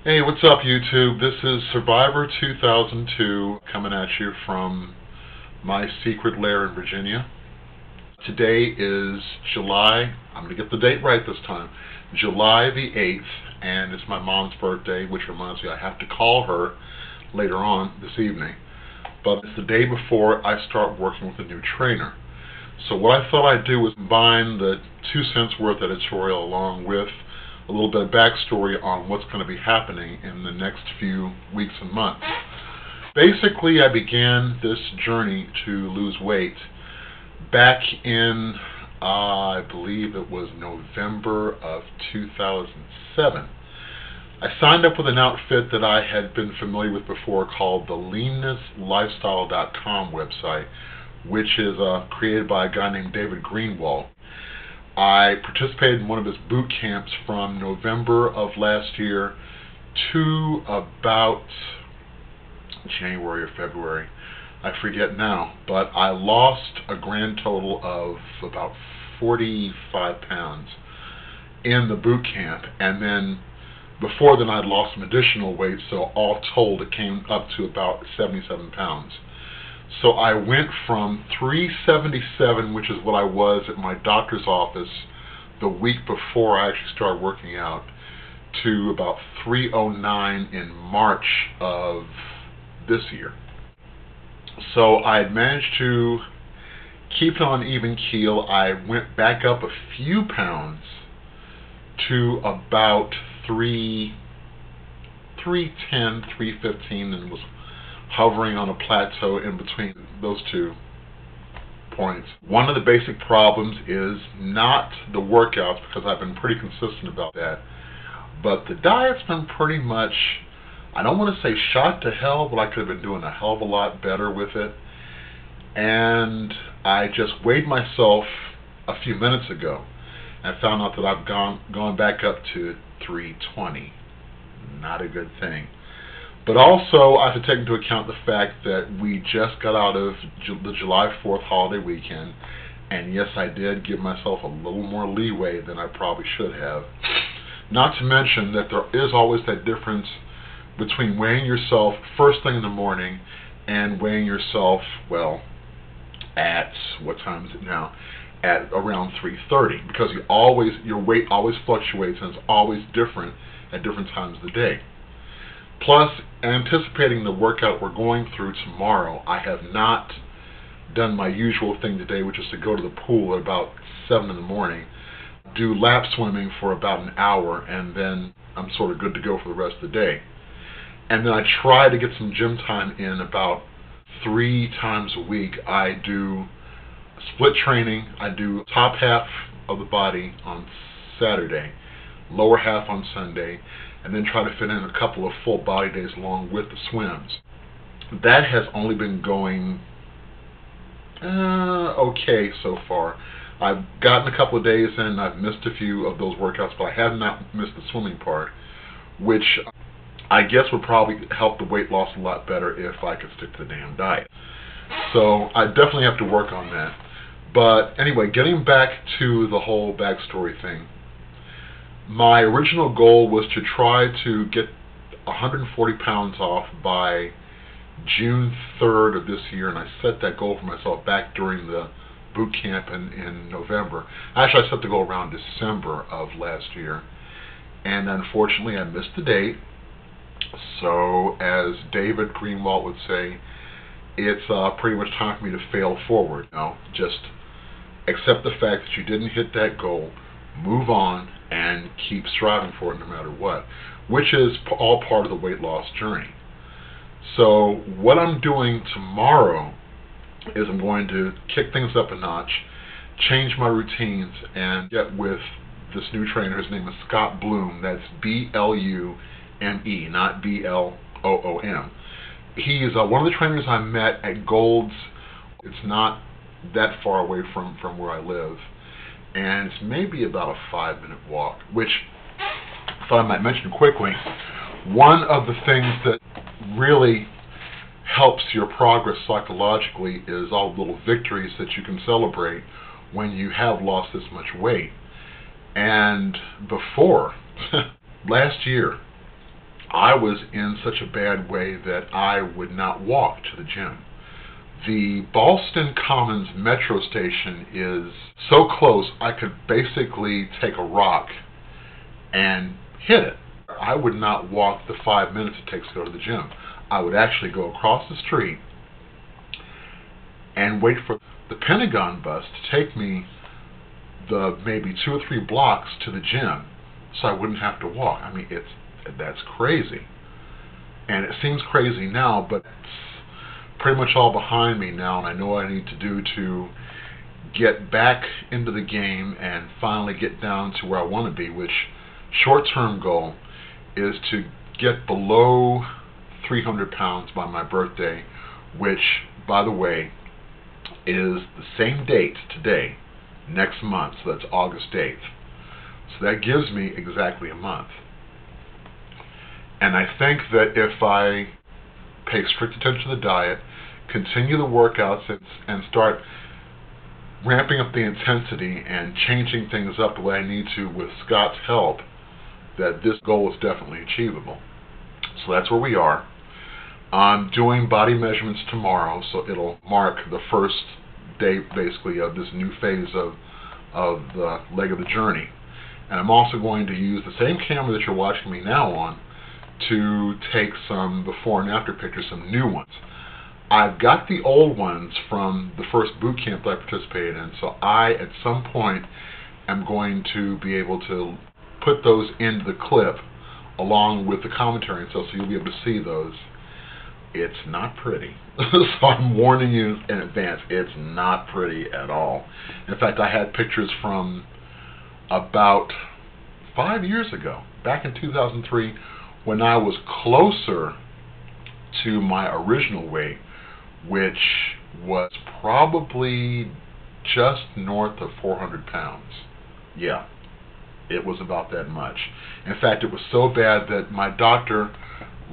Hey, what's up, YouTube? This is Survivor 2002 coming at you from my secret lair in Virginia. Today is July, I'm going to get the date right this time, July the 8th, and it's my mom's birthday, which reminds me I have to call her later on this evening. But it's the day before I start working with a new trainer. So what I thought I'd do was combine the 2 cents worth editorial along with a little bit of backstory on what's going to be happening in the next few weeks and months. Basically, I began this journey to lose weight back in, I believe it was November of 2007. I signed up with an outfit that I had been familiar with before called the leanness.lifestyle.com website, which is created by a guy named David Greenwald. I participated in one of his boot camps from November of last year to about January or February. I forget now, but I lost a grand total of about 45 pounds in the boot camp, and then before then I'd lost some additional weight, so all told it came up to about 77 pounds. So I went from 377, which is what I was at my doctor's office the week before I actually started working out, to about 309 in March of this year. So I had managed to keep it on an even keel. I went back up a few pounds to about 310, 315, and was hovering on a plateau in between those 2 points. One of the basic problems is not the workouts, because I've been pretty consistent about that, but the diet's been pretty much, I don't want to say shot to hell, but I could have been doing a hell of a lot better with it. And I just weighed myself a few minutes ago and found out that I've gone back up to 320. Not a good thing. But also, I have to take into account the fact that we just got out of the July 4th holiday weekend, and yes, I did give myself a little more leeway than I probably should have. Not to mention that there is always that difference between weighing yourself first thing in the morning and weighing yourself, well, at, what time is it now? At around 3:30, because your weight always fluctuates and it's always different at different times of the day. Plus, anticipating the workout we're going through tomorrow, I have not done my usual thing today, which is to go to the pool at about 7 in the morning, do lap swimming for about an hour, and then I'm sort of good to go for the rest of the day. And then I try to get some gym time in about 3 times a week. I do split training. I do top half of the body on Saturday, lower half on Sunday, and then try to fit in a couple of full body days along with the swims. That has only been going okay so far. I've gotten a couple of days in, I've missed a few of those workouts, but I have not missed the swimming part, which I guess would probably help the weight loss a lot better if I could stick to the damn diet. So I definitely have to work on that. But anyway, getting back to the whole backstory thing, my original goal was to try to get 140 pounds off by June 3rd of this year, and I set that goal for myself back during the boot camp in November. Actually, I set the goal around December of last year, and unfortunately I missed the date. So as David Greenwald would say, it's pretty much time for me to fail forward. Just accept the fact that you didn't hit that goal, move on, and keep striving for it no matter what, which is all part of the weight loss journey. So what I'm doing tomorrow is I'm going to kick things up a notch, change my routines, and get with this new trainer. His name is Scott Bloom. That's B-L-U-M-E, not B-L-O-O-M. He is one of the trainers I met at Gold's. It's not that far away from where I live, and it's maybe about a 5-minute walk, which I thought I might mention quickly. One of the things that really helps your progress psychologically is all the little victories that you can celebrate when you have lost this much weight. And before, last year, I was in such a bad way that I would not walk to the gym. The Ballston Commons metro station is so close I could basically take a rock and hit it. I would not walk the 5 minutes it takes to go to the gym. I would actually go across the street and wait for the Pentagon bus to take me the maybe 2 or 3 blocks to the gym so I wouldn't have to walk. I mean, that's crazy. And it seems crazy now, but it's pretty much all behind me now, and I know what I need to do to get back into the game and finally get down to where I want to be, which short-term goal is to get below 300 pounds by my birthday, which, by the way, is the same date today, next month, so that's August 8th. So that gives me exactly a month. And I think that if I pay strict attention to the diet, continue the workouts, and start ramping up the intensity and changing things up the way I need to with Scott's help, that this goal is definitely achievable. So that's where we are. I'm doing body measurements tomorrow, so it'll mark the first day, basically, of this new phase of the leg of the journey. And I'm also going to use the same camera that you're watching me now on to take some before and after pictures, some new ones. I've got the old ones from the first boot camp that I participated in, so I, at some point, am going to be able to put those into the clip along with the commentary and stuff, so you'll be able to see those. It's not pretty. So I'm warning you in advance, it's not pretty at all. In fact, I had pictures from about 5 years ago, back in 2003, when I was closer to my original weight, which was probably just north of 400 pounds. Yeah, it was about that much. In fact, it was so bad that my doctor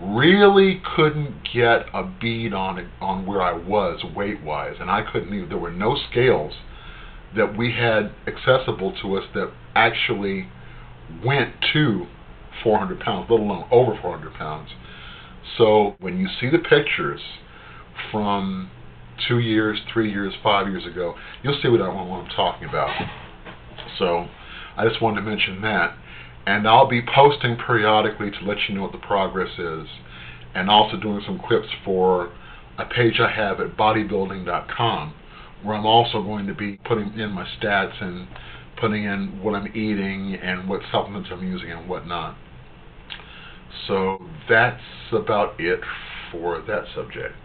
really couldn't get a bead on where I was weight-wise, and I couldn't even. There were no scales that we had accessible to us that actually went to 400 pounds, let alone over 400 pounds. So when you see the pictures from 2 years, 3 years, 5 years ago, you'll see what I'm talking about. So I just wanted to mention that. And I'll be posting periodically to let you know what the progress is, and also doing some clips for a page I have at bodybuilding.com, where I'm also going to be putting in my stats and putting in what I'm eating and what supplements I'm using and whatnot. So that's about it for that subject.